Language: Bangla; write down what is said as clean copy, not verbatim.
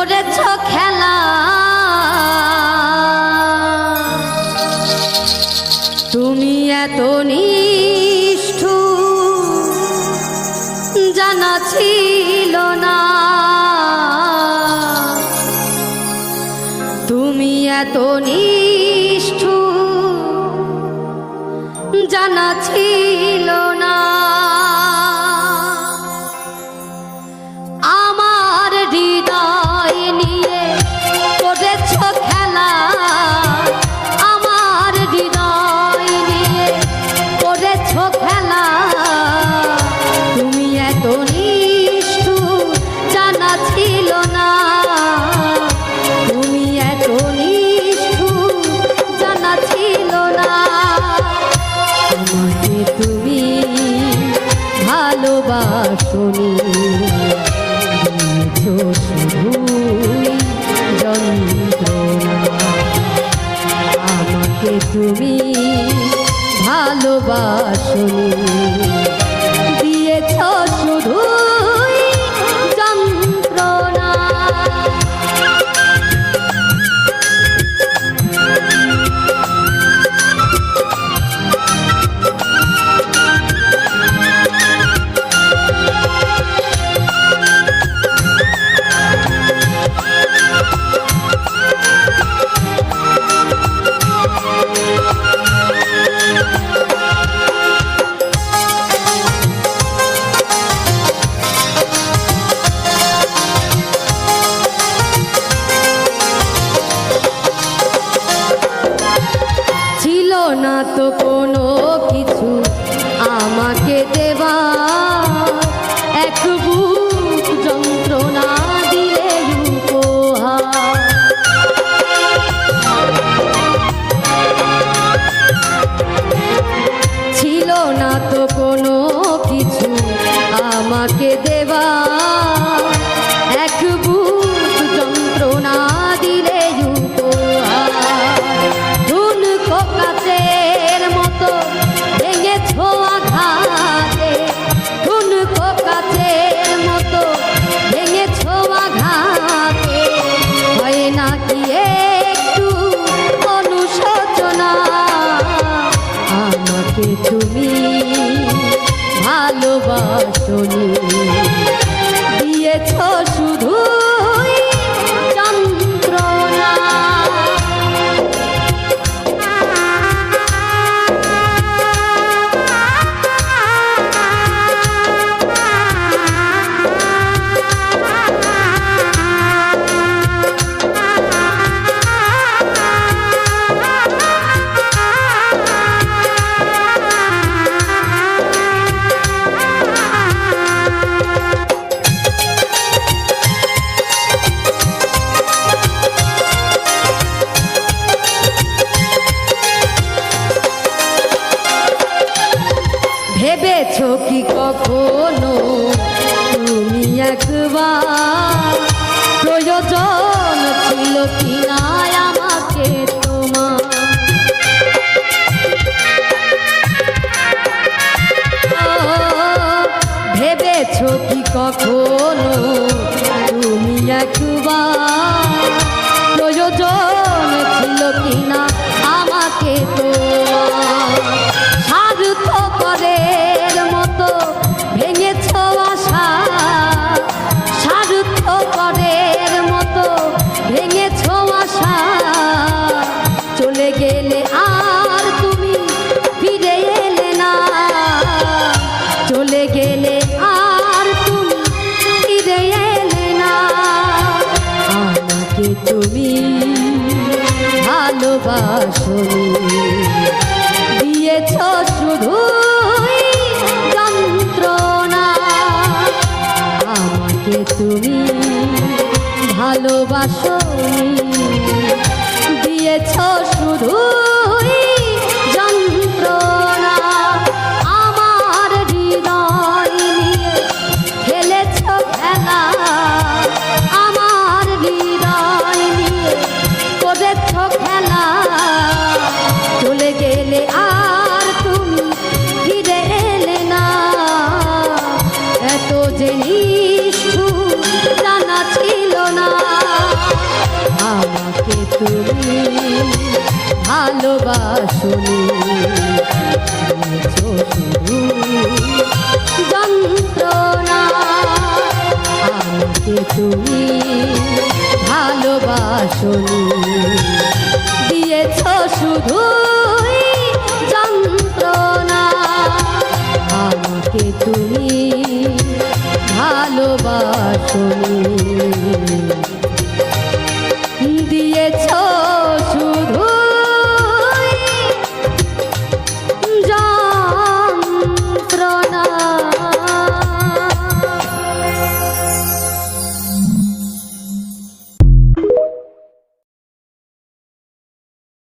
করেছ খেলা তুমি এত নিষ্ঠুর জানা ছিল না তুমি এত নিষ্ঠুর জানা ছিল না আমার হৃদয় নিয়ে করেছ খেলা আমার হৃদয় নিয়ে করেছ খেলা তুমি এত নিষ্ঠুর জানা ছিল না তুমি এত নিষ্ঠুর জানা ছিল না আমাকে তুমি ভালোবাসোনি আমাকে তুমি ভালোবাসোনি দিয়েছ শুধুই যন্ত্রণা না তো কোনো কিছু আমাকে দেবা এক বুক যন্ত্রণা দিলে উপহার ছিল না তো কোনো কিছু আমাকে দেবা এক বুক যন্ত্রণা দিলে উপহার কাচের মতো ভেঙেছ আঘাতে ঠুনকো কাচের মতো ভেঙেছ আঘাতে হয় নাকি একটু অনুশোচনা আমাকে তুমি ভালোবাসোনি দিয়েছ শুধু ভেবেছ কি কখনো তুমি একবার প্রয়োজন ছিল কি না আমাকে তোমার ভেবেছ কি কখনো তুমি একবার প্রয়োজন ছিল কি না আমাকে তোমার স্বার্থপরের মতো ভেঙেছ আশা স্বার্থপরের মতো ভেঙেছ আশা চলে গেলে আর তুমি ফিরে এলে না চলে গেলে আর তুমি ফিরে এলে না আমাকে তুমি ভালোবাসোনি দিয়েছ শুধুই যন্ত্রণা আমাকে তুমি ভালোবাসোনি দিয়েছ শুধুই যন্ত্রণা আমার হৃদয় নিয়ে খেলেছ খেলা আমার হৃদয় নিয়ে করেছ খেলা চলে গেলে আর তুমি ফিরে এলে না এত যে নিষ্ঠুর জানা ছিল না। ভালোবাসনি দিয়েছো শুধু যন্ত্রণা আমাকে তুমি ভালোবাসনি দিয়েছো শুধু যন্ত্রণা আমাকে তুমি ভালোবাসনি